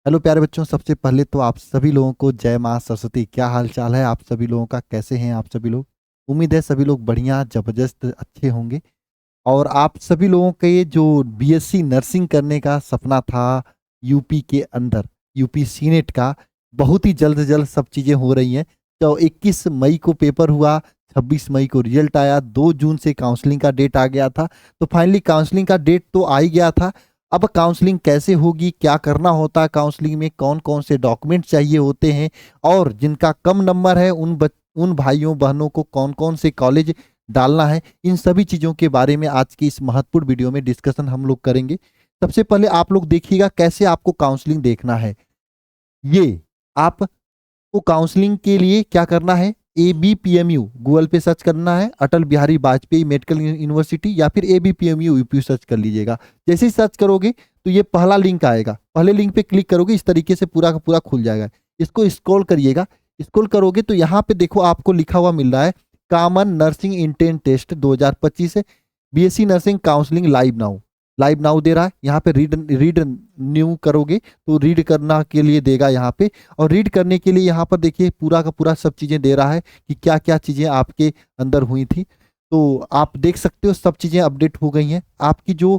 Hello प्यारे बच्चों, सबसे पहले तो आप सभी लोगों को जय माँ सरस्वती। क्या हाल चाल है आप सभी लोगों का? कैसे हैं आप सभी लोग? उम्मीद है सभी लोग बढ़िया जबरदस्त अच्छे होंगे। और आप सभी लोगों के ये जो बीएससी नर्सिंग करने का सपना था यूपी के अंदर, यूपी सीनेट का, बहुत ही जल्द से जल्द सब चीज़ें हो रही हैं। तो 21 मई को पेपर हुआ, 26 मई को रिजल्ट आया, 2 जून से काउंसलिंग का डेट आ गया था। तो फाइनली काउंसलिंग का डेट तो आ ही गया था। अब काउंसलिंग कैसे होगी, क्या करना होता है काउंसलिंग में, कौन कौन से डॉक्यूमेंट चाहिए होते हैं, और जिनका कम नंबर है उन भाइयों बहनों को कौन कौन से कॉलेज डालना है, इन सभी चीज़ों के बारे में आज की इस महत्वपूर्ण वीडियो में डिस्कशन हम लोग करेंगे। सबसे पहले आप लोग देखिएगा कैसे आपको काउंसलिंग देखना है। ये आपको काउंसलिंग के लिए क्या करना है, ABPMU गूगल पे सर्च करना है, अटल बिहारी वाजपेयी मेडिकल यूनिवर्सिटी, या फिर ABPMU यूपी सर्च कर लीजिएगा। जैसे ही सर्च करोगे तो ये पहला लिंक आएगा, पहले लिंक पे क्लिक करोगे इस तरीके से पूरा का पूरा खुल जाएगा। इसको स्क्रॉल करिएगा। स्क्रॉल करोगे तो यहाँ पे देखो आपको लिखा हुआ मिल रहा है कॉमन नर्सिंग इंटेंट टेस्ट 2025 है, BSc nursing counselling live now. Live now they रहा है, यहाँ पे रीड रीड न्यू करोगे तो रीड करना के लिए देगा यहाँ पे। और रीड करने के लिए यहाँ पर देखिए पूरा का पूरा सब चीज़ें दे रहा है कि क्या क्या चीज़ें आपके अंदर हुई थी। तो आप देख सकते हो सब चीज़ें अपडेट हो गई हैं। आपकी जो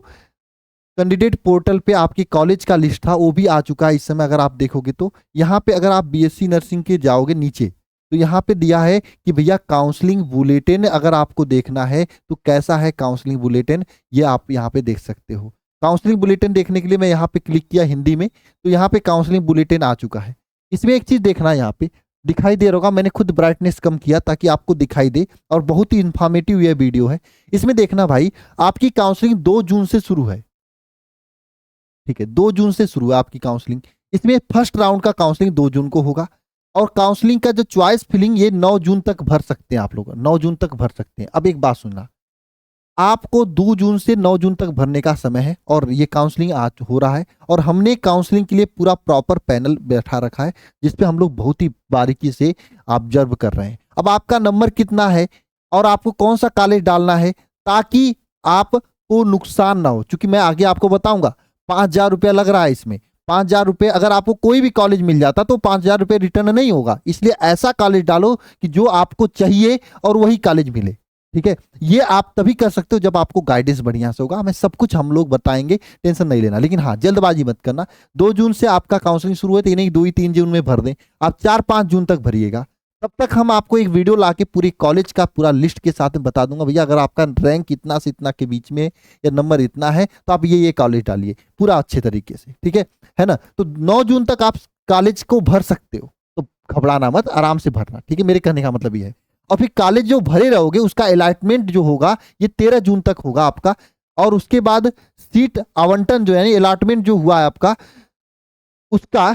कैंडिडेट पोर्टल पे आपके कॉलेज का लिस्ट था वो भी आ चुका है इस समय। अगर आप देखोगे तो यहाँ पे अगर आप बीएससी नर्सिंग के जाओगे नीचे तो यहाँ पे दिया है कि भैया काउंसलिंग बुलेटिन अगर आपको देखना है तो कैसा है काउंसलिंग बुलेटिन, ये आप यहाँ पे देख सकते हो। काउंसलिंग बुलेटिन देखने के लिए मैं यहाँ पे क्लिक किया हिंदी में, तो यहाँ पे काउंसलिंग बुलेटिन आ चुका है। इसमें एक चीज देखना है, यहाँ पे दिखाई दे रहा होगा, मैंने खुद ब्राइटनेस कम किया ताकि आपको दिखाई दे, और बहुत ही इंफॉर्मेटिव यह वीडियो है। इसमें देखना भाई, आपकी काउंसलिंग 2 जून से शुरू है। ठीक है, 2 जून से शुरू है आपकी काउंसलिंग। इसमें फर्स्ट राउंड का काउंसलिंग 2 जून को होगा, और काउंसलिंग का जो चॉइस फिलिंग ये 9 जून तक भर सकते हैं आप लोग, 9 जून तक भर सकते हैं। अब एक बात सुनना, आपको 2 जून से 9 जून तक भरने का समय है, और ये काउंसलिंग आज हो रहा है। और हमने काउंसलिंग के लिए पूरा प्रॉपर पैनल बैठा रखा है जिसपे हम लोग बहुत ही बारीकी से ऑब्जर्व कर रहे हैं। अब आपका नंबर कितना है और आपको कौन सा कॉलेज डालना है ताकि आपको नुकसान ना हो, क्योंकि मैं आगे आपको बताऊंगा। 5,000 रुपया लग रहा है इसमें। 5,000 रुपये अगर आपको कोई भी कॉलेज मिल जाता तो 5,000 रुपये रिटर्न नहीं होगा, इसलिए ऐसा कॉलेज डालो कि जो आपको चाहिए और वही कॉलेज मिले। ठीक है, ये आप तभी कर सकते हो जब आपको गाइडेंस बढ़िया से होगा। हमें सब कुछ हम लोग बताएंगे, टेंशन नहीं लेना। लेकिन हाँ, जल्दबाजी मत करना। 2 जून से आपका काउंसलिंग शुरू है तो ये नहीं 2 ही 3 जून में भर दें, आप 4-5 जून तक भरिएगा। तब तक हम आपको एक वीडियो लाके पूरी कॉलेज का पूरा लिस्ट के साथ में बता दूंगा, भैया अगर आपका रैंक इतना से इतना के बीच में या नंबर इतना है तो आप ये कॉलेज डालिए पूरा अच्छे तरीके से। ठीक है ना? तो 9 जून तक आप कॉलेज को भर सकते हो, तो घबराना मत, आराम से भरना। ठीक है, मेरे कहने का मतलब ये है। और फिर कॉलेज जो भरे रहोगे उसका अलॉटमेंट जो होगा ये 13 जून तक होगा आपका। और उसके बाद सीट आवंटन जो है, अलॉटमेंट जो हुआ है आपका, उसका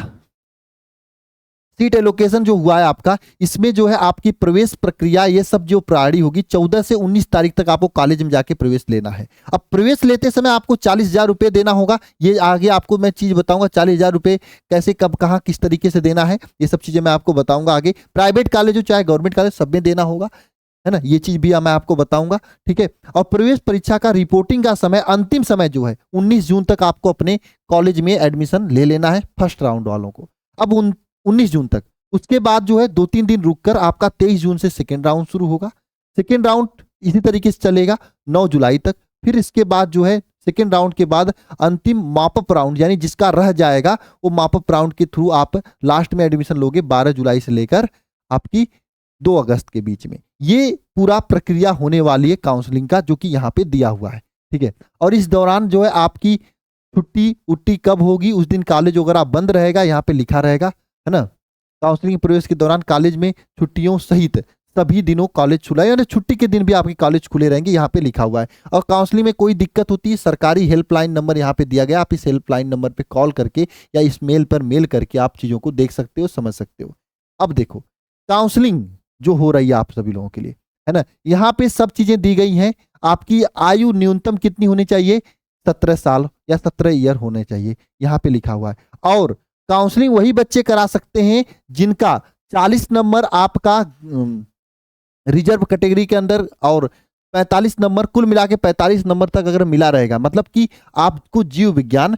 सीट एलोकेशन जो हुआ है आपका, इसमें जो है आपकी प्रवेश प्रक्रिया ये सब जो प्रारंभ होगी 14 से 19 तारीख तक आपको कॉलेज में जाके प्रवेश लेना है। अब प्रवेश लेते समय आपको 40,000 रुपये देना होगा। ये आगे आपको मैं चीज बताऊंगा, 40,000 रुपये कैसे कब कहाँ किस तरीके से देना है, ये सब चीजें मैं आपको बताऊंगा आगे। प्राइवेट कॉलेज हो चाहे गवर्नमेंट कॉलेज, सब में देना होगा, है ना? ये चीज भी मैं आपको बताऊंगा। ठीक है, और प्रवेश परीक्षा का रिपोर्टिंग का समय, अंतिम समय जो है 19 जून तक आपको अपने कॉलेज में एडमिशन ले लेना है फर्स्ट राउंड वालों को। अब 19 जून तक, उसके बाद जो है 2-3 दिन रुककर आपका 23 जून से सेकेंड राउंड शुरू होगा। सेकेंड राउंड इसी तरीके से चलेगा 9 जुलाई तक। फिर इसके बाद जो है सेकेंड राउंड के बाद अंतिम मापअप राउंड, यानी जिसका रह जाएगा वो मापअप राउंड के थ्रू आप लास्ट में एडमिशन लोगे 12 जुलाई से लेकर आपकी 2 अगस्त के बीच में। ये पूरा प्रक्रिया होने वाली है काउंसलिंग का, जो कि यहाँ पे दिया हुआ है। ठीक है, और इस दौरान जो है आपकी छुट्टी उट्टी कब होगी, उस दिन कॉलेज वगैरह बंद रहेगा, यहाँ पे लिखा रहेगा, है ना? काउंसलिंग प्रवेश के दौरान कॉलेज में छुट्टियों सहित सभी दिनों कॉलेज खुला है, यानी छुट्टी के दिन भी आपके कॉलेज खुले रहेंगे, यहाँ पे लिखा हुआ है। और काउंसलिंग में कोई दिक्कत होती है, सरकारी हेल्पलाइन नंबर यहाँ पे दिया गया, आप इस हेल्पलाइन नंबर पे कॉल करके या इस मेल पर मेल करके आप चीज़ों को देख सकते हो, समझ सकते हो। अब देखो काउंसलिंग जो हो रही है आप सभी लोगों के लिए, है ना, यहाँ पे सब चीजें दी गई हैं। आपकी आयु न्यूनतम कितनी होनी चाहिए? 17 साल या 17 ईयर होने चाहिए, यहाँ पे लिखा हुआ है। और काउंसलिंग वही बच्चे करा सकते हैं जिनका 40 नंबर आपका रिजर्व कैटेगरी के अंदर, और 45 नंबर, कुल मिला के 45 नंबर तक अगर मिला रहेगा, मतलब कि आपको जीव विज्ञान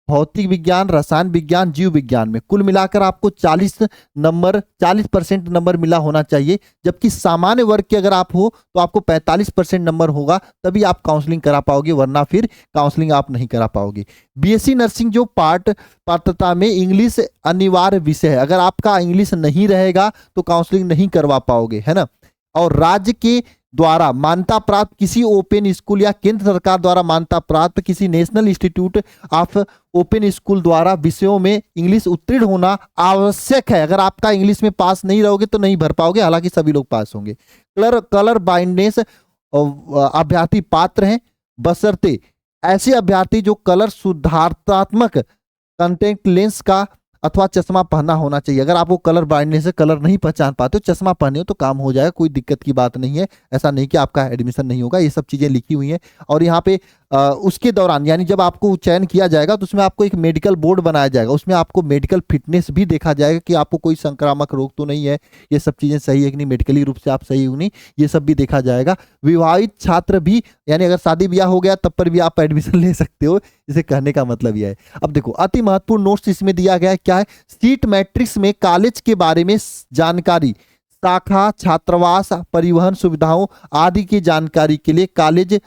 भौतिक विज्ञान, रसायन विज्ञान, जीव विज्ञान में कुल मिलाकर आपको 40% नंबर मिला होना चाहिए। जबकि सामान्य वर्ग के अगर आप हो तो आपको 45% नंबर होगा, तभी आप काउंसलिंग करा पाओगे, वरना फिर काउंसलिंग आप नहीं करा पाओगे। बीएससी नर्सिंग जो पात्रता में इंग्लिश अनिवार्य विषय है, अगर आपका इंग्लिश नहीं रहेगा तो काउंसलिंग नहीं करवा पाओगे, है ना। और राज्य के द्वारा मान्यता प्राप्त किसी ओपन स्कूल या केंद्र सरकार द्वारा मान्यता प्राप्त किसी national institute of open school द्वारा विषयों में इंग्लिश उत्तीर्ण होना आवश्यक है। अगर आपका इंग्लिश में पास नहीं रहोगे तो नहीं भर पाओगे, हालांकि सभी लोग पास होंगे। कलर बाइंडनेस अभ्यर्थी पात्र हैं, बशर्ते ऐसे अभ्यर्थी जो कलर सुधारात्मक कंटेक्ट लेंस का अथवा चश्मा पहना होना चाहिए। अगर आपको कलर ब्लाइंडनेस से कलर नहीं पहचान पाते हो, चश्मा पहने हो तो काम हो जाएगा, कोई दिक्कत की बात नहीं है। ऐसा नहीं कि आपका एडमिशन नहीं होगा, ये सब चीजें लिखी हुई हैं। और यहाँ पे उसके दौरान यानी जब आपको चयन किया जाएगा तो उसमें आपको एक मेडिकल बोर्ड बनाया जाएगा, उसमें आपको मेडिकल फिटनेस भी देखा जाएगा कि आपको कोई संक्रामक रोग तो नहीं है, ये सब चीजें सही है कि नहीं, मेडिकली रूप से आप सही हो नहीं, ये सब भी देखा जाएगा। विवाहित छात्र भी, यानी अगर शादी ब्याह हो गया तब पर भी आप एडमिशन ले सकते हो, इसे कहने का मतलब यह है। अब देखो अति महत्वपूर्ण नोट्स इसमें दिया गया है, क्या है, सीट मैट्रिक्स में कॉलेज के बारे में जानकारी, शाखा, छात्रावास, परिवहन सुविधाओं आदि की जानकारी के लिए कॉलेज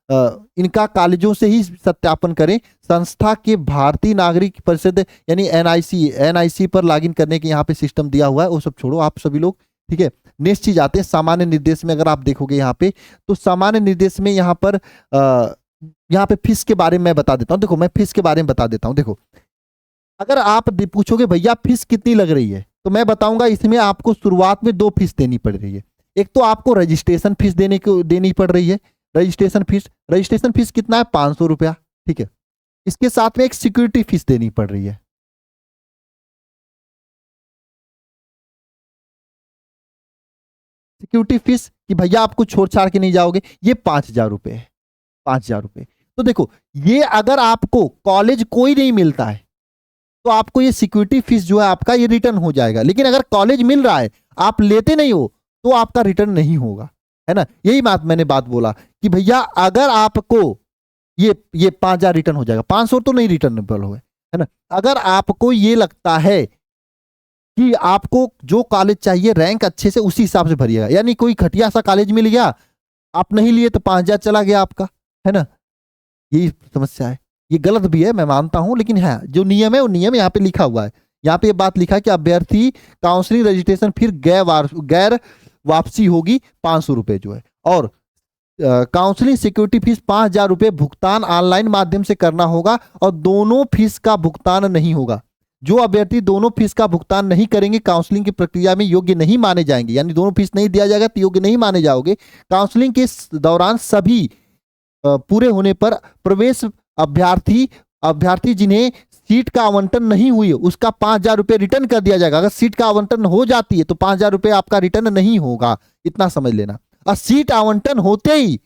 इनका कॉलेजों से ही सत्यापन करें। संस्था के भारतीय नागरिक परिषद यानी एनआईसी पर लॉगिन करने के यहाँ पे सिस्टम दिया हुआ है, वो सब छोड़ो आप सभी लोग, ठीक है। नेक्स्ट चीज आते हैं सामान्य निर्देश में। अगर आप देखोगे यहाँ पे तो सामान्य निर्देश में यहाँ पे फीस के बारे में मैं बता देता हूँ। देखो मैं फीस के बारे में बता देता हूँ। देखो अगर आप पूछोगे भैया फीस कितनी लग रही है, तो मैं बताऊंगा इसमें आपको शुरुआत में 2 फीस देनी पड़ रही है। एक तो आपको रजिस्ट्रेशन फीस देनी पड़ रही है। रजिस्ट्रेशन फीस कितना है, 500 रुपया, ठीक है। इसके साथ में एक सिक्योरिटी फीस देनी पड़ रही है। सिक्योरिटी फीस कि भैया आपको छोड़ छाड़ के नहीं जाओगे, ये 5,000 रुपए है, 5,000 रुपए। तो देखो ये अगर आपको कॉलेज कोई नहीं मिलता है तो आपको ये सिक्योरिटी फीस जो है आपका ये रिटर्न हो जाएगा। लेकिन अगर कॉलेज मिल रहा है आप लेते नहीं हो तो आपका रिटर्न नहीं होगा, है ना। यही मैंने बात बोला कि भैया अगर आपको ये 5,000 रिटर्न हो जाएगा, 500 तो नहीं रिटर्नेबल हो, है ना। अगर आपको ये लगता है कि आपको जो कॉलेज चाहिए रैंक अच्छे से उसी हिसाब से भरिएगा, यानी कोई घटिया सा कॉलेज मिल गया आप नहीं लिए तो 5,000 चला गया आपका, है ना। यही समस्या है। ये गलत भी है मैं मानता हूं, लेकिन है जो नियम है वो नियम यहाँ पे लिखा हुआ है। यहाँ पे ये बात लिखा है कि अभ्यर्थी काउंसलिंग रजिस्ट्रेशन फिर गैर वापसी होगी 500 रुपए जो है। और काउंसलिंग सिक्योरिटी फीस 5,000 रुपए भुगतान ऑनलाइन माध्यम से करना होगा और दोनों फीस का भुगतान नहीं होगा। जो अभ्यर्थी दोनों फीस का भुगतान नहीं करेंगे काउंसलिंग की प्रक्रिया में योग्य नहीं माने जाएंगे, यानी दोनों फीस नहीं दिया जाएगा तो योग्य नहीं माने जाओगे। काउंसलिंग के दौरान सभी पूरे होने पर प्रवेश अभ्यर्थी जिन्हें सीट का आवंटन नहीं हुई है उसका 5,000 रुपए रिटर्न कर दिया जाएगा। अगर सीट का आवंटन हो जाती है तो 5,000 रुपए आपका रिटर्न नहीं होगा, इतना समझ लेना। और सीट आवंटन होते ही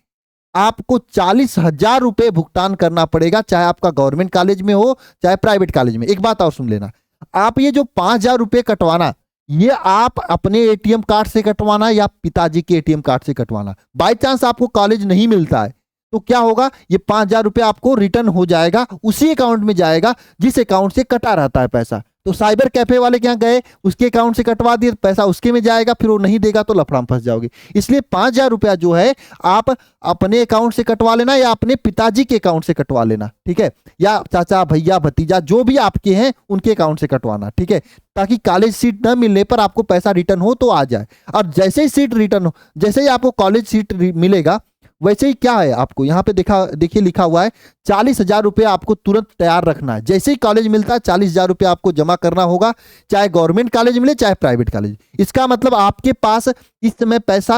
आपको 40,000 रुपए भुगतान करना पड़ेगा, चाहे आपका गवर्नमेंट कॉलेज में हो चाहे प्राइवेट कॉलेज में। एक बात और सुन लेना, आप ये जो 5,000 रुपए कटवाना ये आप अपने एटीएम कार्ड से कटवाना या पिताजी के एटीएम कार्ड से कटवाना। बाई चांस आपको कॉलेज नहीं मिलता है तो क्या होगा, ये 5,000 रुपए आपको रिटर्न हो जाएगा, उसी अकाउंट में जाएगा जिस अकाउंट से कटा रहता है पैसा। तो साइबर कैफे वाले के यहाँ गए उसके अकाउंट से कटवा दिए, पैसा उसके में जाएगा, फिर वो नहीं देगा तो लफड़ा में फंस जाओगे। इसलिए 5,000 रुपया जो है आप अपने अकाउंट से कटवा लेना या अपने पिताजी के अकाउंट से कटवा लेना, ठीक है, या चाचा भैया भतीजा जो भी आपके हैं उनके अकाउंट से कटवाना, ठीक है, ताकि कॉलेज सीट न मिलने पर आपको पैसा रिटर्न हो तो आ जाए। और जैसे ही सीट रिटर्न हो, जैसे ही आपको कॉलेज सीट मिलेगा वैसे ही क्या है आपको यहाँ पे देखिए लिखा हुआ है 40,000 रुपये आपको तुरंत तैयार रखना है। जैसे ही कॉलेज मिलता है 40,000 रुपये आपको जमा करना होगा, चाहे गवर्नमेंट कॉलेज मिले चाहे प्राइवेट कॉलेज। इसका मतलब आपके पास इस समय पैसा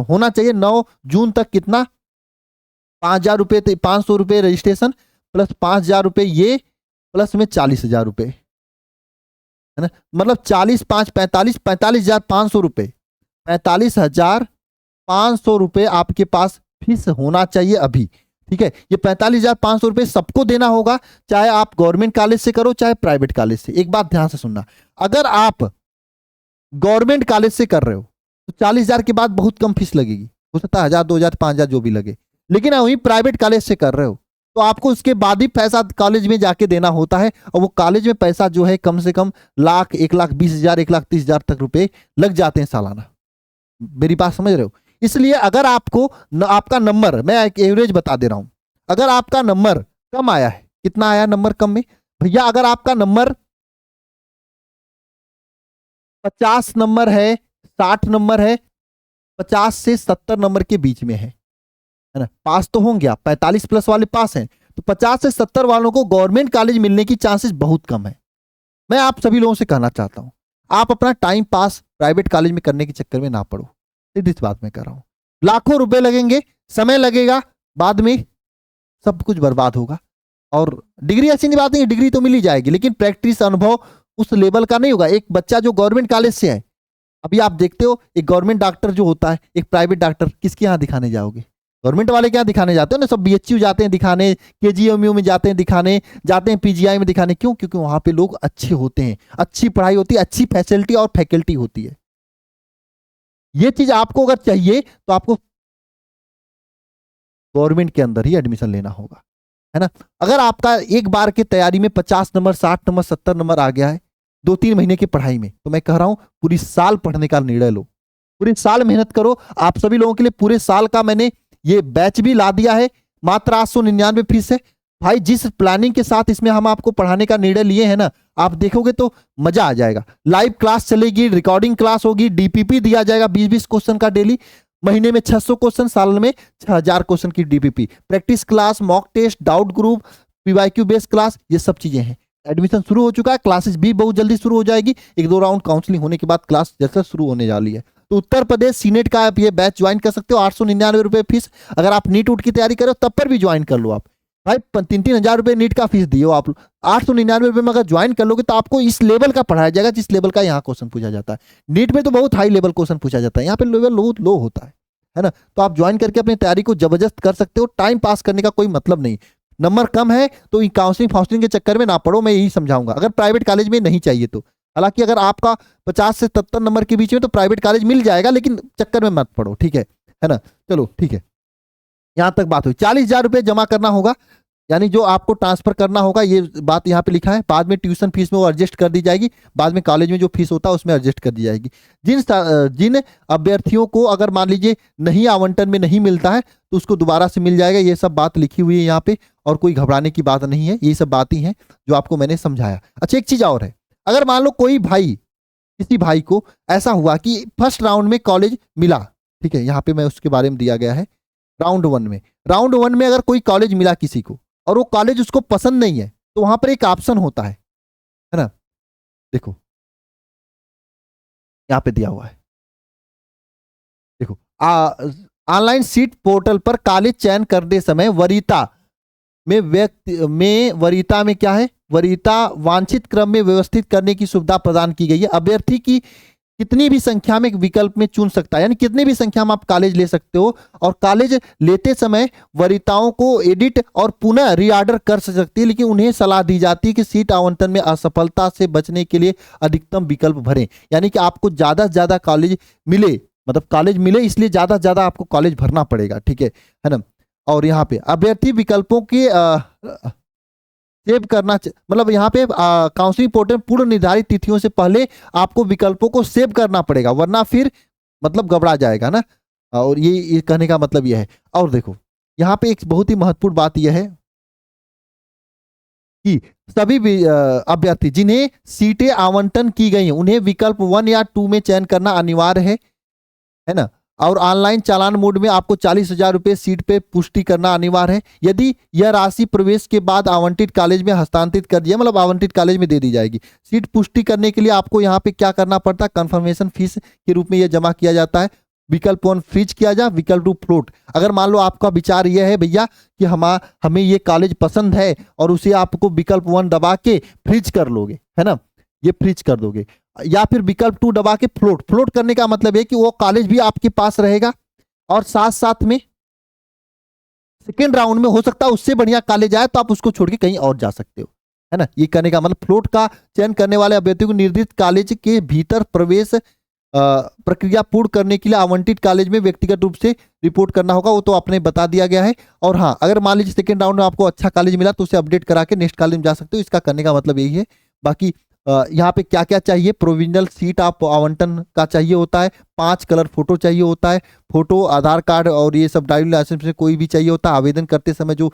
होना चाहिए 9 जून तक कितना, 5,000 रुपये, 500 रुपये रजिस्ट्रेशन प्लस 5,000 रुपये ये प्लस में 40,000 रुपये, है ना। मतलब 40 5 45,500 रुपये, 45,500 रुपये आपके पास फीस होना चाहिए अभी, ठीक है। ये 45,500 रुपये सबको देना होगा, चाहे आप गवर्नमेंट कॉलेज से करो चाहे प्राइवेट कॉलेज से। एक बात ध्यान से सुनना, अगर आप गवर्नमेंट कॉलेज से कर रहे हो तो 40,000 के बाद बहुत कम फीस लगेगी, हो सकता है 1,000 2,000 5,000 जो भी लगे। लेकिन वहीं प्राइवेट कॉलेज से कर रहे हो तो आपको उसके बाद ही पैसा कॉलेज में जाके देना होता है, और वो कॉलेज में पैसा जो है कम से कम लाख, 1,20,000, 1,30,000 तक रुपए लग जाते हैं सालाना। मेरी बात समझ रहे हो? इसलिए अगर आपको आपका नंबर, मैं एक एवरेज बता दे रहा हूं, अगर आपका नंबर कम आया है, कितना आया नंबर कम में भैया, अगर आपका नंबर 50 नंबर है, 60 नंबर है, 50 से 70 नंबर के बीच में है ना, पास तो होंगे आप, 45 प्लस वाले पास हैं, तो 50 से 70 वालों को गवर्नमेंट कॉलेज मिलने की चांसेस बहुत कम है। मैं आप सभी लोगों से कहना चाहता हूं, आप अपना टाइम पास प्राइवेट कॉलेज में करने के चक्कर में ना पड़ो। सीधी सी बात मैं कर रहा हूं, लाखों रुपए लगेंगे, समय लगेगा, बाद में सब कुछ बर्बाद होगा। और डिग्री ऐसी नहीं बात नहीं, डिग्री तो मिल ही जाएगी, लेकिन प्रैक्टिस, अनुभव उस लेवल का नहीं होगा। एक बच्चा जो गवर्नमेंट कॉलेज से है, अभी आप देखते हो एक गवर्नमेंट डॉक्टर जो होता है, एक प्राइवेट डॉक्टर, किसके यहाँ दिखाने जाओगे? गवर्नमेंट वाले क्या दिखाने जाते हो ना, सब बीएचयू जाते हैं दिखाने, केजीएमयू में जाते हैं दिखाने, जाते हैं पीजीआई में दिखाने। क्यों? क्योंकि वहां पे लोग अच्छे होते हैं, अच्छी पढ़ाई होती है, अच्छी फैसिलिटी और फैकल्टी होती है। ये चीज आपको अगर चाहिए तो आपको गवर्नमेंट के अंदर ही एडमिशन लेना होगा, है ना। अगर आपका एक बार की तैयारी में 50 नंबर, 60 नंबर, 70 नंबर आ गया है 2-3 महीने की पढ़ाई में, तो मैं कह रहा हूं पूरी साल पढ़ने का निर्णय लो, पूरी साल मेहनत करो। आप सभी लोगों के लिए पूरे साल का मैंने ये बैच भी ला दिया है, मात्र 899 फीस है भाई। जिस प्लानिंग के साथ इसमें हम आपको पढ़ाने का निर्णय लिए हैं ना, आप देखोगे तो मजा आ जाएगा। लाइव क्लास चलेगी, रिकॉर्डिंग क्लास होगी, डीपीपी दिया जाएगा 20-20 क्वेश्चन का डेली, महीने में 600 क्वेश्चन, साल में 6000 क्वेश्चन की DPP, practice class, mock test, doubt group, PYQ based class, ये सब चीजें हैं। एडमिशन शुरू हो चुका है, क्लासेस भी बहुत जल्दी शुरू हो जाएगी, 1-2 राउंड काउंसलिंग होने के बाद क्लास जैसे शुरू होने वाली है। तो उत्तर प्रदेश सीनेट का आप ये बैच ज्वाइन कर सकते हो, 899 रुपए फीस। अगर आप नीट उट की तैयारी करो तब पर भी ज्वाइन कर लो आप भाई, 3-3 हजार रुपए नीट का फीस दियो आप, 899 रुपए में अगर ज्वाइन कर लोगे तो आपको इस लेवल का पढ़ाया जाएगा जिस लेवल का यहाँ क्वेश्चन पूछा जाता है। नीट में तो बहुत हाई लेवल क्वेश्चन पूछा जाता है, यहाँ पे लेवल बहुत लो होता है ना। तो आप ज्वाइन करके अपनी तैयारी को जबरदस्त कर सकते हो, टाइम पास करने का कोई मतलब नहीं। नंबर कम है तो काउंसलिंग फाउंसलिंग के चक्कर में ना पड़ो, मैं यही समझाऊंगा। अगर प्राइवेट कॉलेज में नहीं चाहिए तो, हालांकि अगर आपका 50 से 70 नंबर के बीच में तो प्राइवेट कॉलेज मिल जाएगा, लेकिन चक्कर में मत पड़ो, ठीक है ना। चलो ठीक है, यहां तक बात हुई। 40,000 रुपए जमा करना होगा, यानी जो आपको ट्रांसफर करना होगा, ये बात यहाँ पे लिखा है। बाद में ट्यूशन फीस में वो एडजस्ट कर दी जाएगी, बाद में कॉलेज में जो फीस होता है उसमें एडजस्ट कर दी जाएगी। जिन अभ्यर्थियों को अगर मान लीजिए नहीं आवंटन में नहीं मिलता है तो उसको दोबारा से मिल जाएगा। ये सब बात लिखी हुई है यहाँ पे, और कोई घबराने की बात नहीं है, ये सब बातें हैं जो आपको मैंने समझाया। अच्छा, एक चीज और है, अगर मान लो कोई भाई, किसी भाई को ऐसा हुआ कि फर्स्ट राउंड में कॉलेज मिला, ठीक है, यहाँ पे मैं उसके बारे में दिया गया है। राउंड वन में अगर कोई कॉलेज मिला किसी को और वो कॉलेज उसको पसंद नहीं है, तो वहां पर एक ऑप्शन होता है ना, देखो यहां पे दिया हुआ है, देखो ऑनलाइन सीट पोर्टल पर कॉलेज चयन करते समय वरीयता में क्या है, वरीयता वांछित क्रम में व्यवस्थित करने की सुविधा प्रदान की गई है। अभ्यर्थी की कितनी भी संख्या में विकल्प में चुन सकता है, यानी कितनी भी संख्या में आप कॉलेज ले सकते हो, और कॉलेज लेते समय वरीयताओं को एडिट और पुनः रीऑर्डर कर सकती है, लेकिन उन्हें सलाह दी जाती है कि सीट आवंटन में असफलता से बचने के लिए अधिकतम विकल्प भरें। यानी कि आपको ज्यादा से ज्यादा कॉलेज मिले, मतलब कॉलेज मिले इसलिए ज्यादा से ज्यादा आपको कॉलेज भरना पड़ेगा, ठीक है ना। और यहाँ पे अभ्यर्थी विकल्पों की सेव करना, मतलब यहाँ पे काउंसलिंग पोर्टल पूर्व निर्धारित तिथियों से पहले आपको विकल्पों को सेव करना पड़ेगा, वरना फिर मतलब घबरा जाएगा ना। और ये कहने का मतलब यह है। और देखो यहाँ पे एक बहुत ही महत्वपूर्ण बात यह है कि सभी अभ्यर्थी जिन्हें सीटें आवंटन की गई हैं उन्हें विकल्प 1 या 2 में चयन करना अनिवार्य है ना। और ऑनलाइन चालान मोड में आपको 40,000 रुपए सीट पे पुष्टि करना अनिवार्य है। यदि यह राशि प्रवेश के बाद आवंटित कॉलेज में हस्तांतरित कर दिया, मतलब आवंटित कॉलेज में दे दी जाएगी। सीट पुष्टि करने के लिए आपको यहाँ पे क्या करना पड़ता है, कंफर्मेशन फीस के रूप में यह जमा किया जाता है। विकल्प 1 फ्रीज किया जाए, विकल्प 2 फ्लोट। अगर मान लो आपका विचार यह है भैया कि हमें ये कॉलेज पसंद है और उसे आपको विकल्प 1 दबा के फ्रीज कर लोगे, है ना, ये फ्रीज कर दोगे, या फिर विकल्प 2 दबा के फ्लोट करने का मतलब है कि वो कॉलेज भी आपके पास रहेगा और साथ साथ में सेकेंड राउंड में हो सकता है उससे बढ़िया कॉलेज आए तो आप उसको छोड़ के कहीं और जा सकते हो, है ना। ये करने का मतलब फ्लोट का चयन करने वाले अभ्यर्थी को निर्धारित कॉलेज के भीतर प्रवेश प्रक्रिया पूर्ण करने के लिए आवंटित कॉलेज में व्यक्तिगत रूप से रिपोर्ट करना होगा, वो तो आपने बता दिया गया है। और हाँ, अगर मान लीजिए सेकंड राउंड में आपको अच्छा कॉलेज मिला तो उसे अपडेट करा के नेक्स्ट कॉलेज में जा सकते हो। इसका करने का मतलब यही है। बाकी यहाँ पे क्या क्या चाहिए, प्रोविजनल सीट आप आवंटन का चाहिए होता है, 5 कलर फोटो चाहिए होता है, फोटो, आधार कार्ड और ये सब ड्राइविंग लाइसेंस में कोई भी चाहिए होता है। आवेदन करते समय जो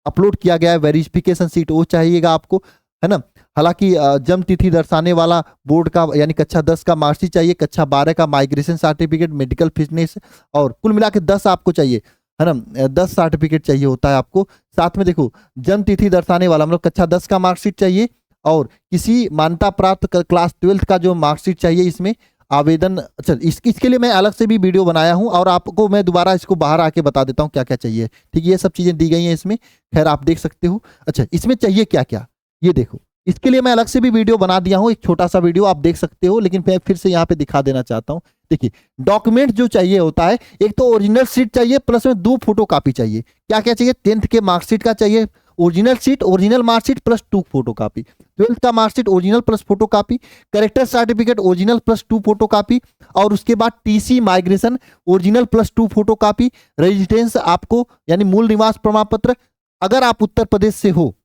अपलोड किया गया है वेरिफिकेशन सीट वो चाहिएगा आपको, है ना। हालांकि जन्म तिथि दर्शाने वाला बोर्ड का यानी कक्षा 10 का मार्कशीट चाहिए, कक्षा 12 का माइग्रेशन सर्टिफिकेट, मेडिकल फिटनेस, और कुल मिला के 10 आपको चाहिए, है ना। 10 सर्टिफिकेट चाहिए होता है आपको। साथ में देखो, जन्म तिथि दर्शाने वाला मतलब कक्षा 10 का मार्कशीट चाहिए, और किसी मान्यता प्राप्त क्लास 12 का जो मार्कशीट चाहिए इसमें आवेदन। अच्छा, इसके लिए मैं अलग से भी वीडियो बनाया हूं, और आपको मैं दोबारा इसको बाहर आके बता देता हूं क्या क्या चाहिए। ठीक है, ये सब चीजें दी गई हैं इसमें, खैर आप देख सकते हो। अच्छा, इसमें चाहिए क्या क्या, ये देखो, इसके लिए मैं अलग से भी वीडियो बना दिया हूं, एक छोटा सा वीडियो आप देख सकते हो, लेकिन मैं फिर से यहाँ पे दिखा देना चाहता हूँ। देखिए, डॉक्यूमेंट जो चाहिए होता है, एक तो ओरिजिनल सीट चाहिए, प्लस में 2 फोटो कॉपी चाहिए। क्या क्या चाहिए, 10th के मार्कशीट का चाहिए original seat, original marksheet plus 2 photo copy, 12th का marksheet original plus photo copy, character certificate original plus 2 photo copy, और उसके बाद TC migration original plus 2 photo copy, residence आपको यानी मूल निवास प्रमाण पत्र, अगर आप उत्तर प्रदेश से हो,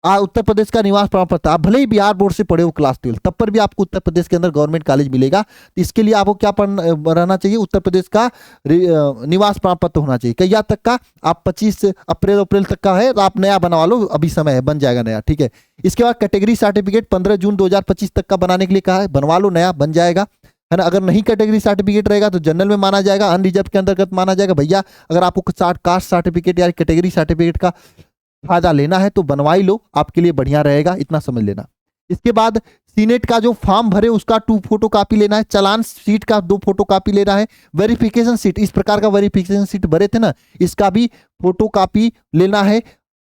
उत्तर प्रदेश का निवास प्रमाण पत्र, आप भले ही बिहार बोर्ड से पढ़े हो क्लास 12 तब पर भी आपको उत्तर प्रदेश के अंदर गवर्नमेंट कॉलेज मिलेगा। तो इसके लिए आपको क्या रहना चाहिए, उत्तर प्रदेश का निवास प्रमाण पत्र होना चाहिए। क्या तक का, आप 25 अप्रैल तक का है तो आप नया बनवा लो, अभी समय है, बन जाएगा नया। ठीक है, इसके बाद कैटेगरी सर्टिफिकेट 15 जून 2025 तक का बनाने के लिए कहा है, बनवा लो, नया बन जाएगा, है ना। अगर नहीं कैटेगरी सर्टिफिकेट रहेगा तो जनरल में माना जाएगा, अनरिजर्व के अंतर्गत माना जाएगा। भैया अगर आपको कास्ट सर्टिफिकेट या कैटेगरी सर्टिफिकेट का फायदा लेना है तो बनवाई लो, आपके लिए बढ़िया रहेगा, इतना समझ लेना। इसके बाद सीनेट का जो फॉर्म भरे उसका 2 फोटो कॉपी लेना है, चालान सीट का 2 फोटो कॉपी लेना है, वेरिफिकेशन सीट, इस प्रकार का वेरिफिकेशन सीट भरे थे ना, इसका भी फोटो कॉपी लेना है।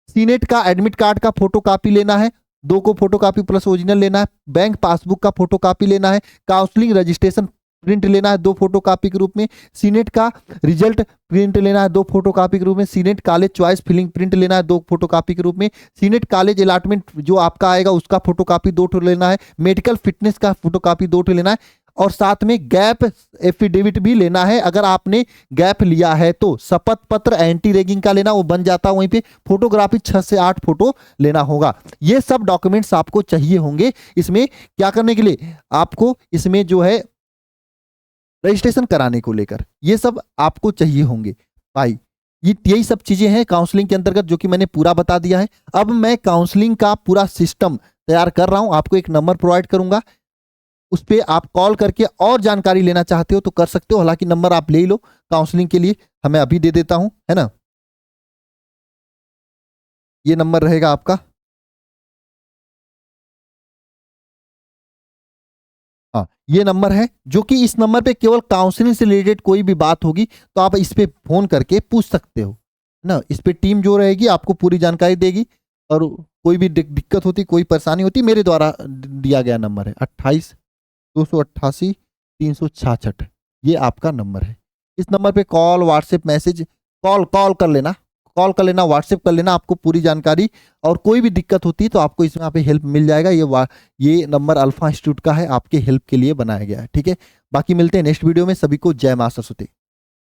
सीनेट का एडमिट कार्ड का फोटो कॉपी लेना है, 2 को फोटो कॉपी प्लस ओरिजिनल लेना है। बैंक पासबुक का फोटो कॉपी लेना है। काउंसलिंग रजिस्ट्रेशन प्रिंट लेना है 2 फोटो कॉपी के रूप में। सीनेट का रिजल्ट प्रिंट लेना है 2 फोटो कॉपी के रूप में। सीनेट कॉलेज चॉइस फिलिंग प्रिंट लेना है 2 फोटो कॉपी के रूप में। सीनेट कॉलेज अलॉटमेंट जो आपका आएगा उसका फोटो कॉपी 2 ठो लेना है। मेडिकल फिटनेस का फोटो कॉपी 2 ठो लेना है, और साथ में गैप एफिडेविट भी लेना है। अगर आपने गैप लिया है तो शपथ पत्र एंटी रैगिंग का लेना, वो बन जाता है वहीं पे। फोटोग्राफी 6 से 8 फोटो लेना होगा। ये सब डॉक्यूमेंट्स आपको चाहिए होंगे। इसमें क्या करने के लिए, आपको इसमें जो है रजिस्ट्रेशन कराने को लेकर ये सब आपको चाहिए होंगे भाई। यही सब चीजें हैं काउंसलिंग के अंतर्गत जो कि मैंने पूरा बता दिया है। अब मैं काउंसलिंग का पूरा सिस्टम तैयार कर रहा हूं, आपको एक नंबर प्रोवाइड करूंगा, उस पर आप कॉल करके और जानकारी लेना चाहते हो तो कर सकते हो। हालांकि नंबर आप ले ही लो काउंसलिंग के लिए, हमें अभी दे देता हूं, है ना। ये नंबर रहेगा आपका, हाँ ये नंबर है, जो कि इस नंबर पे केवल काउंसलिंग से रिलेटेड कोई भी बात होगी तो आप इस पे फोन करके पूछ सकते हो ना। इस पे टीम जो रहेगी आपको पूरी जानकारी देगी, और कोई भी दिक्कत होती, कोई परेशानी होती, मेरे द्वारा दिया गया नंबर है 28-288-366, ये आपका नंबर है। इस नंबर पे कॉल, व्हाट्सएप मैसेज, कॉल कर लेना, व्हाट्सएप कर लेना, आपको पूरी जानकारी, और कोई भी दिक्कत होती है तो आपको इसमें यहाँ पे हेल्प मिल जाएगा। ये नंबर अल्फा इंस्टीट्यूट का है, आपके हेल्प के लिए बनाया गया है। ठीक है, बाकी मिलते हैं नेक्स्ट वीडियो में। सभी को जय मां सरस्वती।